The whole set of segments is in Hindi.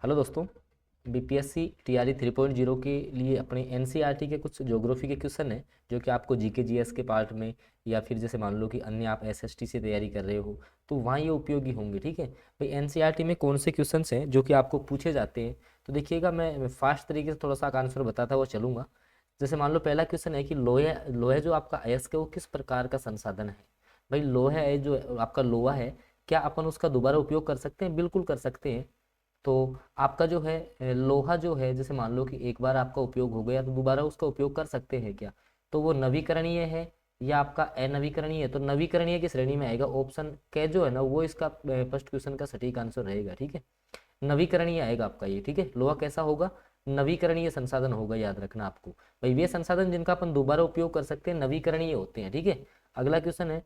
हेलो दोस्तों। बीपीएससी टीआरई 3.0 के लिए अपने एनसीईआरटी के कुछ ज्योग्राफी के क्वेश्चन हैं जो कि आपको जीके जीएस के पार्ट में या फिर जैसे मान लो कि अन्य आप एसएसटी से तैयारी कर रहे हो तो वहाँ ये उपयोगी होंगे। ठीक है भाई, एनसीईआरटी में कौन से क्वेश्चन हैं जो कि आपको पूछे जाते हैं। तो देखिएगा, मैं फास्ट तरीके से थोड़ा सा आंसर बताता हुआ चलूँगा। जैसे मान लो पहला क्वेश्चन है कि लोहे लोहे जो आपका अयस्क है वो किस प्रकार का संसाधन है। भाई लोहा है, जो आपका लोहा है, क्या अपन उसका दोबारा उपयोग कर सकते हैं? बिल्कुल कर सकते हैं। तो आपका जो है लोहा जो है, जैसे मान लो कि एक बार आपका उपयोग हो गया तो दोबारा उसका उपयोग कर सकते हैं क्या? तो वो नवीकरणीय है या आपका अनवीकरणीय है? तो नवीकरणीय की श्रेणी में आएगा। ऑप्शन के जो है ना वो इसका फर्स्ट क्वेश्चन का सटीक आंसर रहेगा। ठीक है, नवीकरणीय आएगा आपका ये। ठीक है, लोहा कैसा होगा? नवीकरणीय संसाधन होगा, याद रखना आपको। भाई वे संसाधन जिनका अपन दोबारा उपयोग कर सकते हैं नवीकरणीय होते हैं। ठीक है, अगला क्वेश्चन है,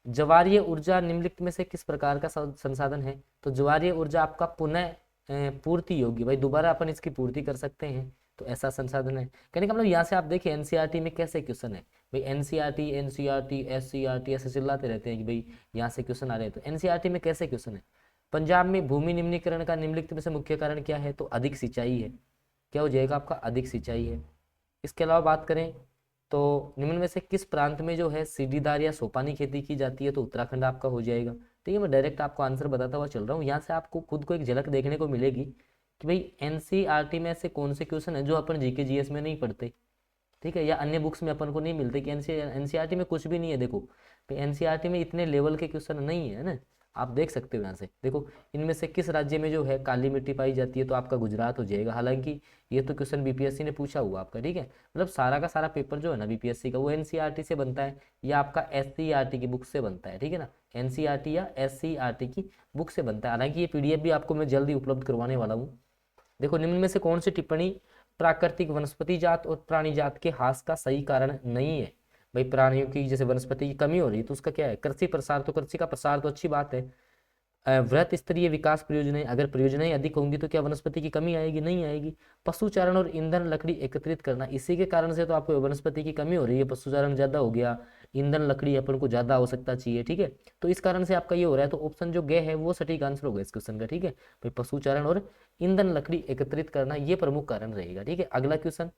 ज्वारीय ऊर्जा निम्नलिखित में से किस प्रकार का संसाधन है? तो ज्वारीय ऊर्जा आपका पुनः पूर्ति योग्य, भाई दोबारा अपन इसकी पूर्ति कर सकते हैं, तो ऐसा संसाधन है। कहने का मतलब यहाँ से आप देखिए एनसीईआरटी में कैसे क्वेश्चन है। भाई एनसीईआरटी एनसीईआरटी एससीईआरटी ऐसे चिल्लाते रहते हैं कि भाई यहाँ से क्वेश्चन आ रहे हैं, तो एनसीईआरटी में कैसे क्वेश्चन है। पंजाब में भूमि निम्नीकरण का निम्नलिखित में से मुख्य कारण क्या है? तो अधिक सिंचाई है। क्या हो जाएगा आपका? अधिक सिंचाई है। इसके अलावा बात करें तो निम्न में से किस प्रांत में जो है सीढ़ीदार या सोपानी खेती की जाती है? तो उत्तराखंड आपका हो जाएगा। ठीक है, मैं डायरेक्ट आपको आंसर बताता हुआ चल रहा हूँ। यहाँ से आपको खुद को एक झलक देखने को मिलेगी कि भाई एनसीईआरटी में ऐसे कौन से क्वेश्चन है जो अपन जीके जीएस में नहीं पढ़ते। ठीक है, या अन्य बुक्स में अपन को नहीं मिलते कि एनसीईआरटी में कुछ भी नहीं है। देखो एनसीईआरटी में इतने लेवल के क्वेश्चन नहीं है ना। आप देख सकते हो यहाँ से। देखो इनमें से किस राज्य में जो है काली मिट्टी पाई जाती है? तो आपका गुजरात हो जाएगा। हालांकि ये तो क्वेश्चन बीपीएससी ने पूछा हुआ आपका। ठीक है, मतलब सारा का सारा पेपर जो है ना बीपीएससी का वो एनसीईआरटी से बनता है या आपका एससीईआरटी की बुक से बनता है। ठीक है ना, एनसीईआरटी या एससीईआरटी की बुक से बनता है। हालांकि ये पीडीएफ भी आपको मैं जल्दी उपलब्ध करवाने वाला हूँ। देखो निम्न में से कौन सी टिप्पणी प्राकृतिक वनस्पति जात और प्राणी जात के ह्रास का सही कारण नहीं है? भाई प्राणियों की जैसे वनस्पति की कमी हो रही है तो उसका क्या है? कृषि प्रसार। तो कृषि का प्रसार तो अच्छी बात है। वृहत स्तरीय विकास परियोजनाएं, अगर परियोजनाएं अधिक होंगी तो क्या वनस्पति की कमी आएगी? नहीं आएगी। पशुचारण और ईंधन लकड़ी एकत्रित करना, इसी के कारण से तो आपको वनस्पति की कमी हो रही है। पशुचारण ज्यादा हो गया, ईंधन लकड़ी अपन को ज्यादा आवश्यकता चाहिए। ठीक है, तो इस कारण से आपका ये हो रहा है। तो ऑप्शन जो गे है वो सटीक आंसर होगा इस क्वेश्चन का। ठीक है भाई, पशुचारण और ईंधन लकड़ी एकत्रित करना ये प्रमुख कारण रहेगा। ठीक है, अगला क्वेश्चन।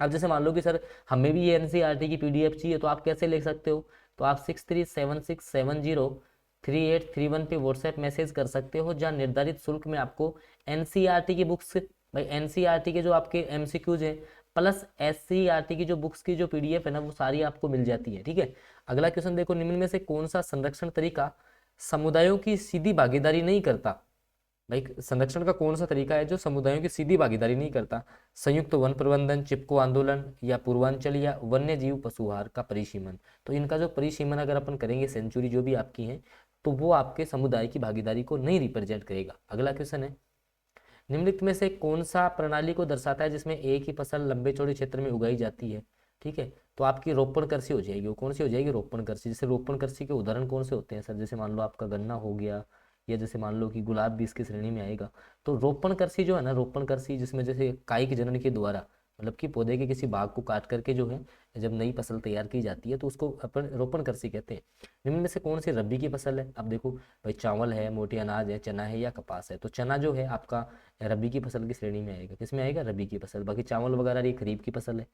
अब जैसे मान लो कि सर हमें भी ये एनसीईआरटी की पीडीएफ चाहिए, तो आप कैसे ले सकते हो? तो आप 6376703831 पे व्हाट्सएप मैसेज कर सकते हो, जहाँ निर्धारित शुल्क में आपको एनसीईआरटी की बुक्स, भाई एनसीईआरटी के जो आपके एमसीक्यूज हैं प्लस एससीईआरटी की जो बुक्स की जो पीडीएफ है ना वो सारी आपको मिल जाती है। ठीक है, अगला क्वेश्चन देखो, निम्न में से कौन सा संरक्षण तरीका समुदायों की सीधी भागीदारी नहीं करता? भाई संरक्षण का कौन सा तरीका है जो समुदायों की सीधी भागीदारी नहीं करता? संयुक्त वन प्रबंधन, चिपको आंदोलन, या पूर्वांचल, या वन्य जीव पशुहार का परिसीमन। तो इनका जो परिसीमन अगर अपन करेंगे, सेंचुरी जो भी आपकी है, तो वो आपके समुदाय की भागीदारी को नहीं रिप्रेजेंट करेगा। अगला क्वेश्चन है, निम्नलिखित में से कौन सा प्रणाली को दर्शाता है जिसमें एक ही फसल लंबे चौड़े क्षेत्र में उगाई जाती है? ठीक है, तो आपकी रोपण कृषि हो जाएगी। वो कौन सी हो जाएगी? रोपण कृषि। जैसे रोपण कृषि के उदाहरण कौन से होते हैं सर? जैसे मान लो आपका गन्ना हो गया, या जैसे मान लो कि गुलाब भी इसकी श्रेणी में आएगा। तो रोपण कृषि जो है ना, रोपण कृषि जिसमें जैसे कायिक जनन के द्वारा, मतलब कि पौधे के किसी भाग को काट करके जो है जब नई फसल तैयार की जाती है तो उसको अपन रोपण कृषि कहते हैं। निम्न में से कौन सी रबी की फसल है? अब देखो भाई, चावल है, मोटे अनाज है, चना है, या कपास है? तो चना जो है आपका रबी की फसल की श्रेणी में आएगा। किसमें आएगा? रबी की फसल। बाकी चावल वगैरह ये खरीफ की फसल है।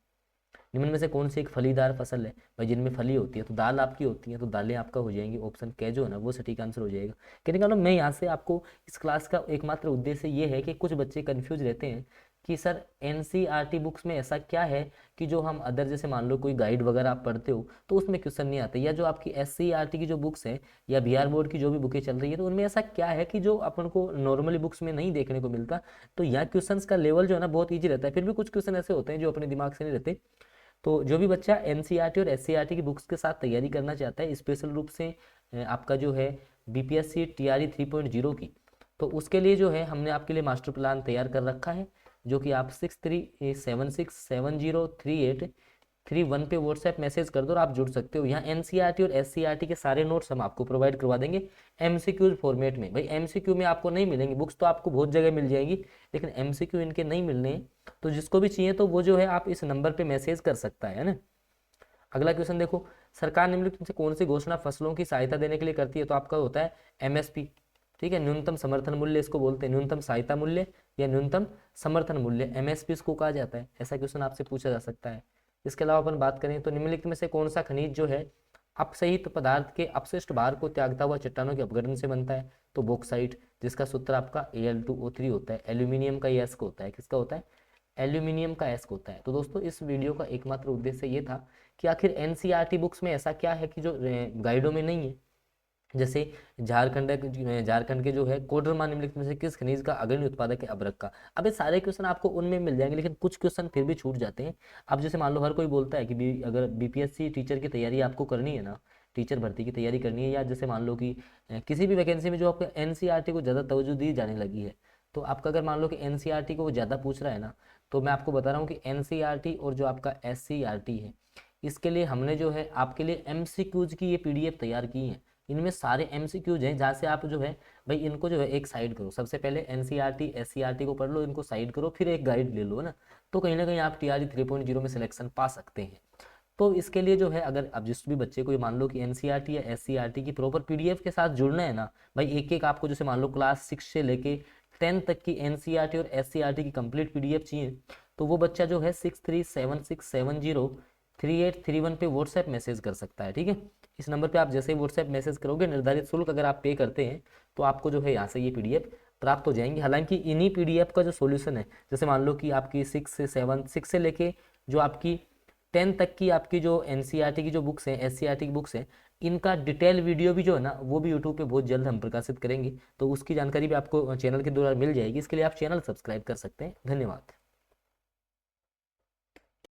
निम्न में से कौन सी एक फलीदार फसल है? भाई जिनमें फली होती है, तो दाल आपकी होती है, तो दालें आपका हो जाएंगी। ऑप्शन के जो है ना वो सटीक आंसर हो जाएगा। कहने का मतलब मैं यहाँ से आपको इस क्लास का एकमात्र उद्देश्य ये है कि कुछ बच्चे कंफ्यूज रहते हैं कि सर एनसीईआरटी बुक्स में ऐसा क्या है कि जो हम अदर, जैसे मान लो कोई गाइड वगैरह आप पढ़ते हो तो उसमें क्वेश्चन नहीं आते, या जो आपकी एससीईआरटी की जो बुक्स है या बिहार बोर्ड की जो भी बुकें चल रही है तो उनमें ऐसा क्या है कि जो अपन को नॉर्मली बुक्स में नहीं देखने को मिलता। तो यहाँ क्वेश्चंस का लेवल जो है ना बहुत ईजी रहता है। फिर भी कुछ क्वेश्चन ऐसे होते हैं जो अपने दिमाग से नहीं रहते। तो जो भी बच्चा एनसीईआरटी और एससीईआरटी की बुक्स के साथ तैयारी करना चाहता है स्पेशल रूप से आपका जो है बीपीएससी टीआरई 3.0 की, तो उसके लिए जो है हमने आपके लिए मास्टर प्लान तैयार कर रखा है, जो कि आप 6376703831 पे व्हाट्सएप मैसेज कर दो और आप जुड़ सकते हो। यहाँ एनसीईआरटी और एससीईआरटी के सारे नोट्स हम आपको प्रोवाइड करवा देंगे एमसीक्यूज फॉर्मेट में। भाई एमसीक्यू में आपको नहीं मिलेंगे, बुक्स तो आपको बहुत जगह मिल जाएगी, लेकिन एमसीक्यू इनके नहीं मिलने हैं। तो जिसको भी चाहिए तो वो जो है आप इस नंबर पे मैसेज कर सकता है ना। अगला क्वेश्चन देखो, सरकार निम्नलिखित में से कौन सी घोषणा फसलों की सहायता देने के लिए करती है? तो आपका होता है एमएसपी। ठीक है। न्यूनतम समर्थन मूल्य इसको बोलते हैं, न्यूनतम सहायता मूल्य या न्यूनतम समर्थन मूल्य, एमएसपी इसको कहा जाता है। ऐसा क्वेश्चन आपसे पूछा जा सकता है। इसके अलावा अपन बात करें तो निम्नलिखित में से कौन सा खनिज जो है अपसहित पदार्थ के अपशिष्ट भार को त्यागता हुआ चट्टानों के अपघटन से बनता है? तो बॉक्साइट, जिसका सूत्र आपका Al2O3 होता है। एल्यूमिनियम का एस्क होता है, किसका होता है? एल्यूमिनियम का एस्क होता है। तो दोस्तों इस वीडियो का एकमात्र उद्देश्य ये था कि आखिर एनसीईआरटी बुक्स में ऐसा क्या है कि जो गाइडों में नहीं है। जैसे झारखंड के जो है कोडरमा निम्नलिखित में से किस खनिज का अग्रणी उत्पादक है? अभ्रक का। अब ये सारे क्वेश्चन आपको उनमें मिल जाएंगे, लेकिन कुछ क्वेश्चन फिर भी छूट जाते हैं। अब जैसे मान लो हर कोई बोलता है कि अगर बीपीएससी टीचर की तैयारी आपको करनी है ना, टीचर भर्ती की तैयारी करनी है, या जैसे मान लो कि किसी भी वैकेंसी में जो आपको एनसीईआरटी को ज़्यादा तवज्जो दी जाने लगी है, तो आपका अगर मान लो कि एनसीईआरटी को वो ज़्यादा पूछ रहा है ना, तो मैं आपको बता रहा हूँ कि एनसीईआरटी और जो आपका एससीईआरटी है, इसके लिए हमने जो है आपके लिए एमसीक्यूज की ये पीडीएफ तैयार की है। इनमें सारे एमसीक्यूज हैं, जहाँ से आप जो है भाई इनको जो है एक साइड करो। सबसे पहले एनसीईआरटी एससीईआरटी को पढ़ लो, इनको साइड करो, फिर एक गाइड ले लो ना, तो कहीं ना कहीं आप टीआरई 3.0 में सिलेक्शन पा सकते हैं। तो इसके लिए जो है अगर अब जिस भी बच्चे को मान लो कि एनसीईआरटी या एससीईआरटी की प्रॉपर पीडीएफ के साथ जुड़ना है ना भाई, एक एक आपको जैसे मान लो क्लास 6 से लेके 10 तक की एनसीईआरटी और एससीईआरटी की कंप्लीट पीडीएफ चाहिए, तो वो बच्चा जो है 6376703831 पे व्हाट्सएप मैसेज कर सकता है। ठीक है, इस नंबर पे आप जैसे ही व्हाट्सएप मैसेज करोगे, निर्धारित शुल्क अगर आप पे करते हैं तो आपको जो है यहाँ से ये पीडीएफ प्राप्त हो जाएंगी। हालांकि इन्हीं पीडीएफ का जो सॉल्यूशन है, जैसे मान लो कि आपकी 6 से लेके जो आपकी 10 तक की आपकी जो एनसीईआरटी की जो बुक्स हैं, एससीईआरटी की बुक्स हैं, इनका डिटेल वीडियो भी जो है ना वो भी यूट्यूब पे बहुत जल्द हम प्रकाशित करेंगे, तो उसकी जानकारी भी आपको चैनल के द्वारा मिल जाएगी। इसके लिए आप चैनल सब्सक्राइब कर सकते हैं। धन्यवाद।